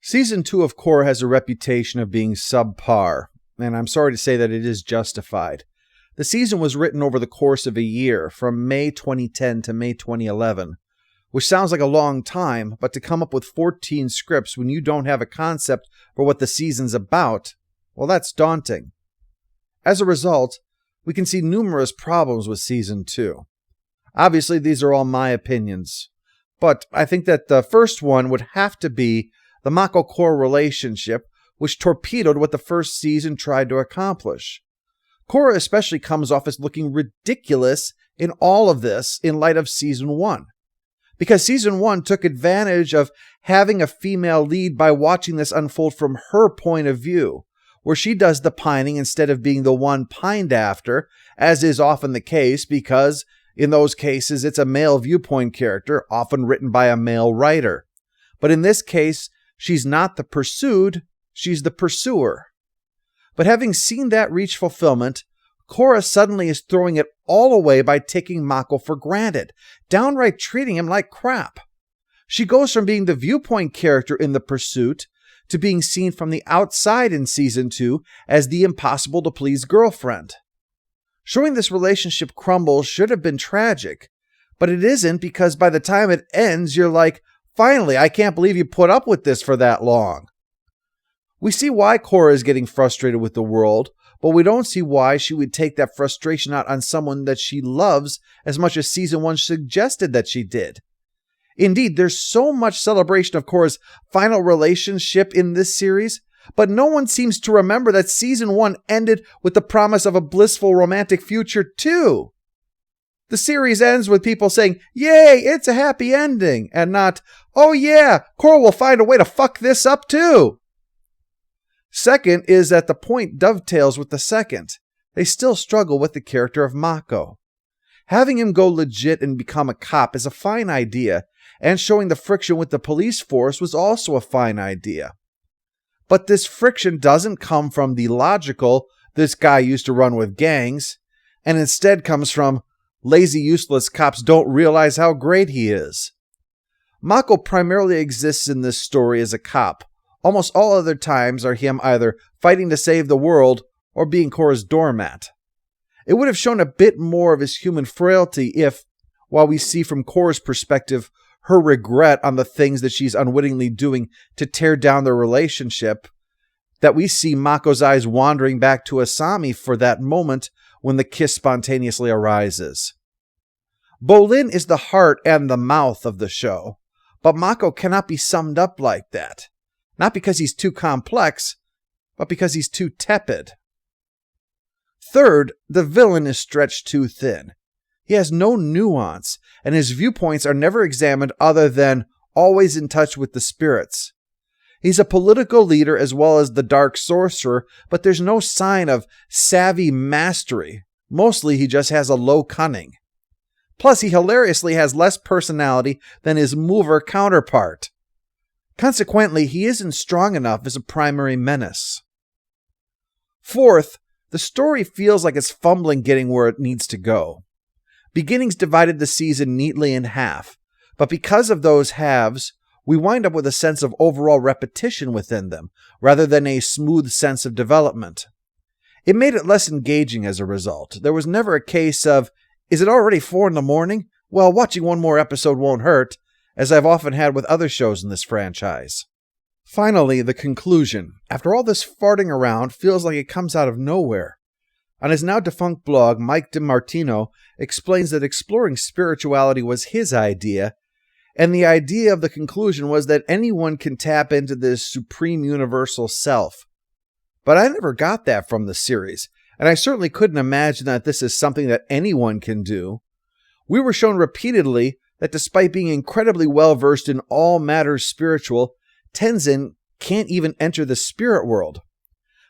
Season 2 of Korra has a reputation of being subpar, and I'm sorry to say that it is justified. The season was written over the course of a year, from May 2010 to May 2011, which sounds like a long time, but to come up with 14 scripts when you don't have a concept for what the season's about, well, that's daunting. As a result, we can see numerous problems with Season 2. Obviously, these are all my opinions, but I think that the first one would have to be the Mako-Korra relationship, which torpedoed what the first season tried to accomplish. Korra especially comes off as looking ridiculous in all of this in light of Season 1. Because Season 1 took advantage of having a female lead by watching this unfold from her point of view, where she does the pining instead of being the one pined after, as is often the case because, in those cases, it's a male viewpoint character, often written by a male writer. But in this case, she's not the pursued, she's the pursuer. But having seen that reach fulfillment, Korra suddenly is throwing it all away by taking Mako for granted, downright treating him like crap. She goes from being the viewpoint character in The Pursuit to being seen from the outside in Season 2 as the impossible-to-please girlfriend. Showing this relationship crumble should have been tragic, but it isn't because by the time it ends, you're like, finally, I can't believe you put up with this for that long. We see why Korra is getting frustrated with the world, but we don't see why she would take that frustration out on someone that she loves as much as Season 1 suggested that she did. Indeed, there's so much celebration of Korra's final relationship in this series, but no one seems to remember that Season 1 ended with the promise of a blissful romantic future too. The series ends with people saying, "Yay, it's a happy ending," and not, "Oh yeah, Korra will find a way to fuck this up too." Second is that the point dovetails with the second. They still struggle with the character of Mako. Having him go legit and become a cop is a fine idea, and showing the friction with the police force was also a fine idea. But this friction doesn't come from the logical, "this guy used to run with gangs," and instead comes from, "lazy, useless cops don't realize how great he is." Mako primarily exists in this story as a cop. Almost all other times are him either fighting to save the world or being Korra's doormat. It would have shown a bit more of his human frailty if, while we see from Korra's perspective her regret on the things that she's unwittingly doing to tear down their relationship, that we see Mako's eyes wandering back to Asami for that moment when the kiss spontaneously arises. Bolin is the heart and the mouth of the show, but Mako cannot be summed up like that. Not because he's too complex, but because he's too tepid. Third, the villain is stretched too thin. He has no nuance, and his viewpoints are never examined other than always in touch with the spirits. He's a political leader as well as the dark sorcerer, but there's no sign of savvy mastery. Mostly he just has a low cunning. Plus, he hilariously has less personality than his mover counterpart. Consequently, he isn't strong enough as a primary menace. Fourth, the story feels like it's fumbling getting where it needs to go. Beginnings divided the season neatly in half, but because of those halves, we wind up with a sense of overall repetition within them, rather than a smooth sense of development. It made it less engaging as a result. There was never a case of, "Is it already 4 a.m? Well, watching one more episode won't hurt," as I've often had with other shows in this franchise. Finally, the conclusion. After all this farting around, feels like it comes out of nowhere. On his now defunct blog, Mike DiMartino explains that exploring spirituality was his idea, and the idea of the conclusion was that anyone can tap into this supreme universal self. But I never got that from the series, and I certainly couldn't imagine that this is something that anyone can do. We were shown repeatedly that despite being incredibly well-versed in all matters spiritual, Tenzin can't even enter the spirit world.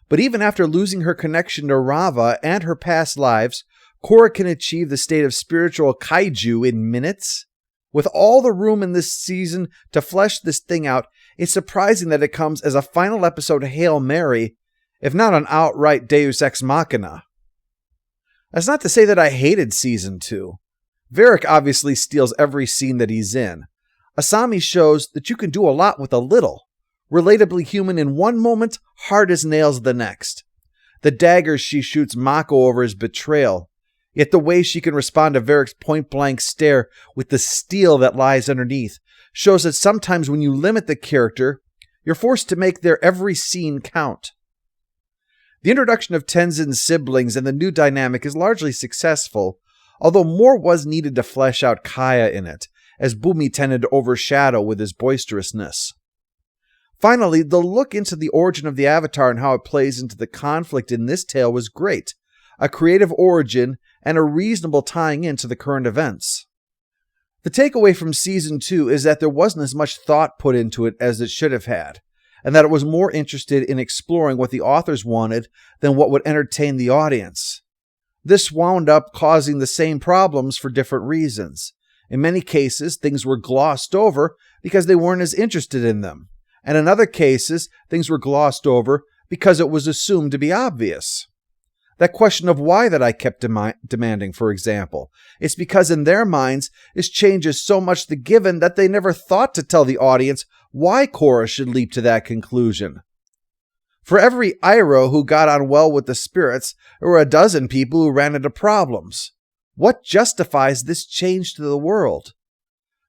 But even after losing her connection to Rava and her past lives, Korra can achieve the state of spiritual kaiju in minutes. With all the room in this season to flesh this thing out, it's surprising that it comes as a final episode Hail Mary, if not an outright Deus Ex Machina. That's not to say that I hated Season 2. Varrick obviously steals every scene that he's in. Asami shows that you can do a lot with a little. Relatably human in one moment, hard as nails the next. The daggers she shoots Mako over his betrayal, yet the way she can respond to Varric's point-blank stare with the steel that lies underneath shows that sometimes when you limit the character, you're forced to make their every scene count. The introduction of Tenzin's siblings and the new dynamic is largely successful, although more was needed to flesh out Kaya in it, as Bumi tended to overshadow with his boisterousness. Finally, the look into the origin of the Avatar and how it plays into the conflict in this tale was great, a creative origin and a reasonable tying into the current events. The takeaway from Season 2 is that there wasn't as much thought put into it as it should have had, and that it was more interested in exploring what the authors wanted than what would entertain the audience. This wound up causing the same problems for different reasons. In many cases, things were glossed over because they weren't as interested in them, and in other cases, things were glossed over because it was assumed to be obvious. That question of why that I kept demanding, for example. It's because in their minds, this changes so much the given that they never thought to tell the audience why Korra should leap to that conclusion. For every Iroh who got on well with the spirits, there were a dozen people who ran into problems. What justifies this change to the world?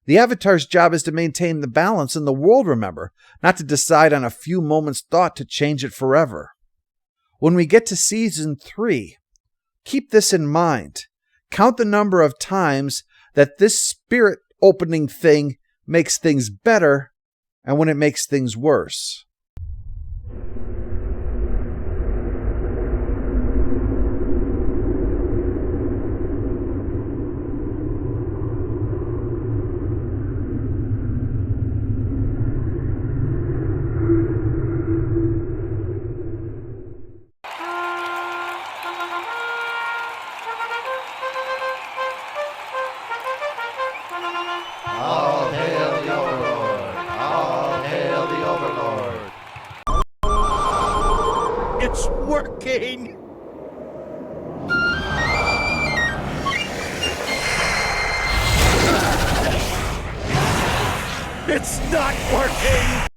The Avatar's job is to maintain the balance in the world, remember, not to decide on a few moments' thought to change it forever. When we get to Season 3, keep this in mind. Count the number of times that this spirit opening thing makes things better and when it makes things worse. All hail the Overlord! All hail the Overlord! It's working! It's not working!